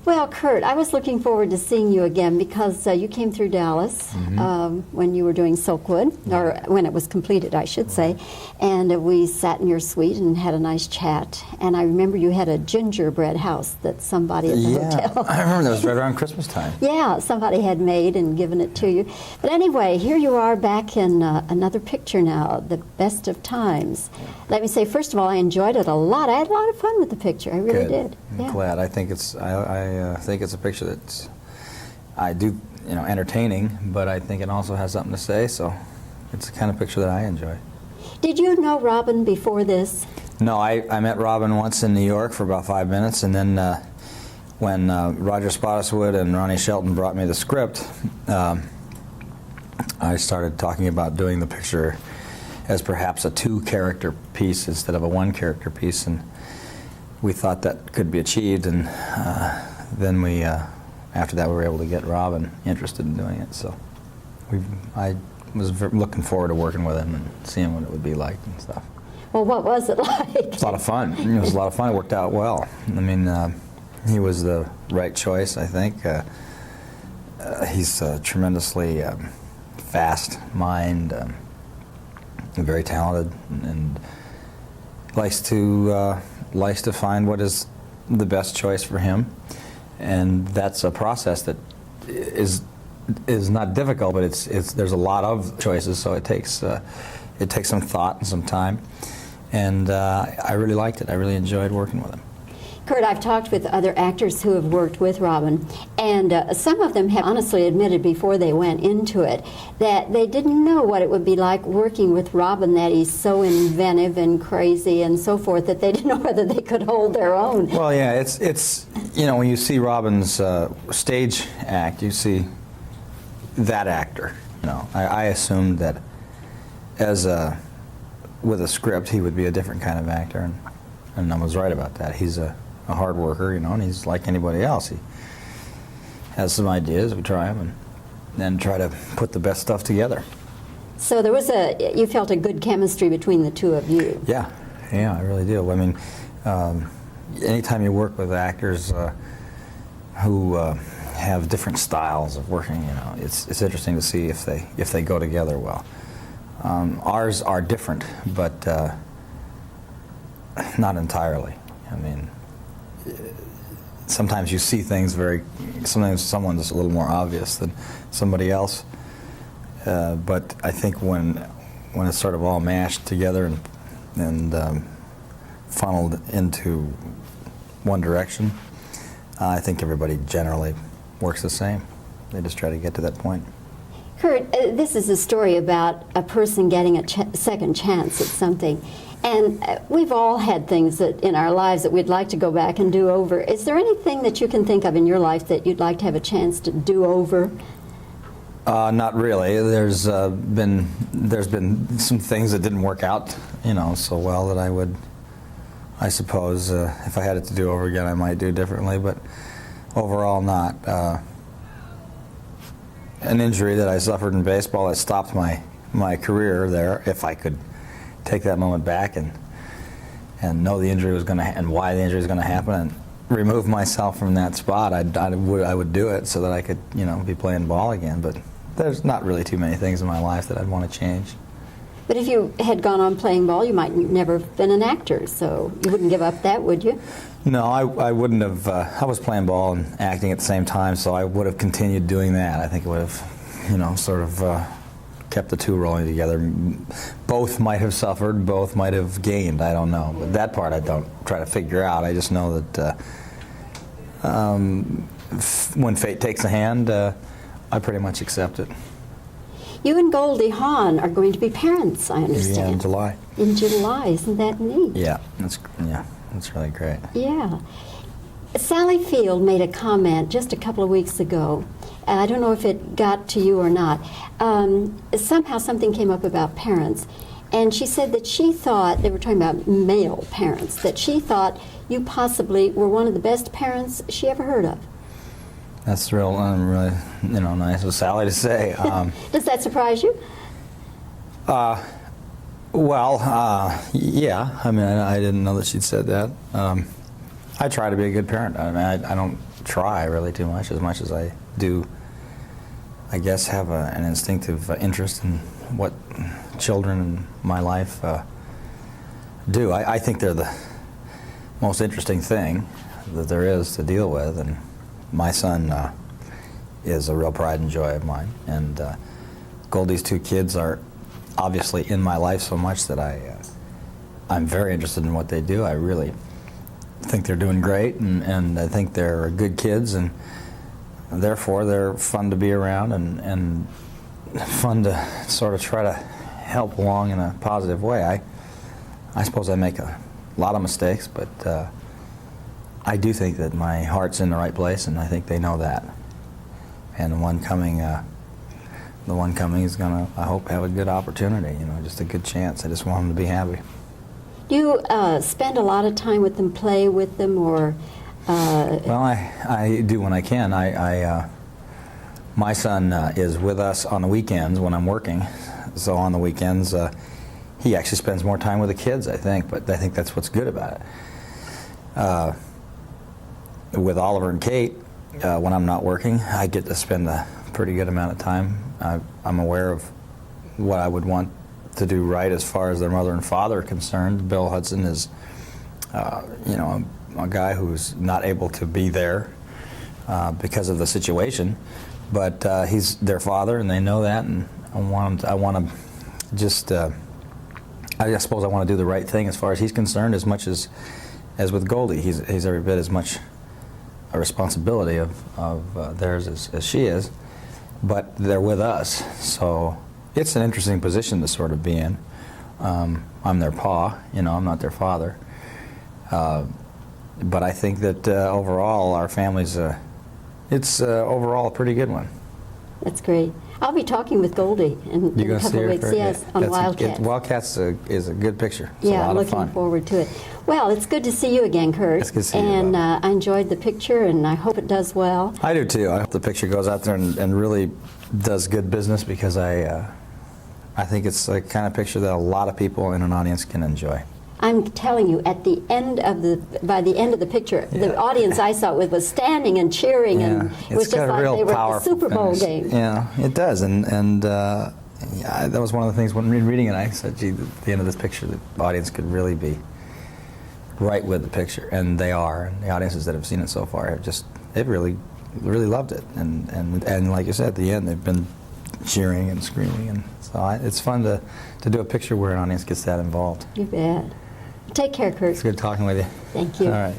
Well, Kurt, I was looking forward to seeing you again because you came through Dallas when you were doing Silkwood, or when it was completed, I should say, and we sat in your suite and had a nice chat. And I remember you had a gingerbread house that somebody at the hotel. I remember that was right around Christmas time. Yeah, somebody had made and given it to you. But anyway, here you are back in another picture now, The Best of Times. Let me say, first of all, I enjoyed it a lot. I had a lot of fun with the picture. I really did. I'm glad. I think it's I think it's a picture that's entertaining, but I think it also has something to say. So it's the kind of picture that I enjoy. Did you know Robin before this? No, I met Robin once in New York for about 5 minutes, and then when Roger Spottiswoode and Ronnie Shelton brought me the script, I started talking about doing the picture as perhaps a 2-character piece instead of a 1-character piece, and we thought that could be achieved, and then we, after that, we were able to get Robin interested in doing it. So I was looking forward to working with him and seeing what it would be like and stuff. Well, what was it like? It was a lot of fun. It was a lot of fun. It worked out well. I mean, he was the right choice, I think. He's a tremendously fast mind, very talented, and likes to find what is the best choice for him, and that's a process that is not difficult, but there's a lot of choices, so it takes some thought and some time, and I really liked it. I really enjoyed working with him. Kurt, I've talked with other actors who have worked with Robin, and some of them have honestly admitted before they went into it that they didn't know what it would be like working with Robin, that he's so inventive and crazy and so forth, that they didn't know whether they could hold their own. Well, yeah, it's when you see Robin's stage act, you see that actor. I assumed that with a script he would be a different kind of actor, and I was right about that. He's a hard worker, and he's like anybody else. He has some ideas, we try them, and then try to put the best stuff together. So you felt a good chemistry between the two of you. Yeah, I really do. I mean, anytime you work with actors who have different styles of working, it's interesting to see if they go together well. Ours are different, but not entirely. I mean, sometimes you see things sometimes someone's a little more obvious than somebody else, but I think when it's sort of all mashed together and funneled into one direction, I think everybody generally works the same. They just try to get to that point. Kurt, this is a story about a person getting a second chance at something. And we've all had things in our lives that we'd like to go back and do over. Is there anything that you can think of in your life that you'd like to have a chance to do over? Not really. There's been some things that didn't work out, so well that I suppose, if I had it to do over again, I might do differently. But overall, not. An injury that I suffered in baseball that stopped my career there. If I could take that moment back and know the injury was going to and why the injury was going to happen and remove myself from that spot, I would do it so that I could be playing ball again. But there's not really too many things in my life that I'd want to change. But if you had gone on playing ball, you might never have been an actor, so you wouldn't give up that, would you? No, I wouldn't have. I was playing ball and acting at the same time, so I would have continued doing that. I think it would have, sort of kept the two rolling together. Both might have suffered, both might have gained, I don't know. But that part I don't try to figure out. I just know that when fate takes a hand, I pretty much accept it. You and Goldie Hawn are going to be parents, I understand. Yeah, in July. In July, isn't that neat? Yeah, that's really great. Yeah. Sally Field made a comment just a couple of weeks ago. I don't know if it got to you or not. Somehow something came up about parents, and she said that she thought, they were talking about male parents, that she thought you possibly were one of the best parents she ever heard of. That's really nice of Sally to say. Does that surprise you? Yeah. I mean, I didn't know that she'd said that. I try to be a good parent. I mean, I don't try really too much as I do, I guess, have an instinctive interest in what children in my life do. I think they're the most interesting thing that there is to deal with, and my son is a real pride and joy of mine. And Goldie's two kids are obviously in my life so much that I'm very interested in what they do. I really think they're doing great, and I think they're good kids, and therefore they're fun to be around and fun to sort of try to help along in a positive way. I suppose I make a lot of mistakes, but I do think that my heart's in the right place, and I think they know that. And the one coming is gonna, I hope, have a good opportunity. You know, just a good chance. I just want them to be happy. Do you spend a lot of time with them, play with them, or? Well, I do when I can. My son is with us on the weekends when I'm working. So on the weekends, he actually spends more time with the kids, I think. But I think that's what's good about it. With Oliver and Kate, when I'm not working, I get to spend a pretty good amount of time. I'm aware of what I would want to do right as far as their mother and father are concerned. Bill Hudson is, you know, a guy who's not able to be there because of the situation, but he's their father, and they know that, and I want to just, I suppose I want to do the right thing as far as he's concerned, as much as with Goldie. He's every bit as much a responsibility of theirs as she is, but they're with us, so it's an interesting position to sort of be in. I'm their pa, you know, I'm not their father. But I think that overall our family's, it's overall a pretty good one. That's great. I'll be talking with Goldie in a couple of weeks. Yes, on Wildcats. Wildcats is a good picture. It's yeah, a lot I'm of fun. looking forward to it. Well, it's good to see you again, Kurt. It's good to see you, and Bob. I enjoyed the picture, and I hope it does well. I do too. I hope the picture goes out there and really does good business, because I think it's the kind of picture that a lot of people in an audience can enjoy. I'm telling you, by the end of the picture, the audience I saw it with was standing and cheering, and it was just like they were at the Super Bowl game. Yeah, it does, and yeah, that was one of the things when reading it. I said, "Gee, at the end of this picture, the audience could really be right with the picture," and they are. And the audiences that have seen it so far they've really loved it, and like you said, at the end, they've been cheering and screaming, and so it's fun to do a picture where an audience gets that involved. You bet. Take care, Kurt. It's good talking with you. Thank you. All right.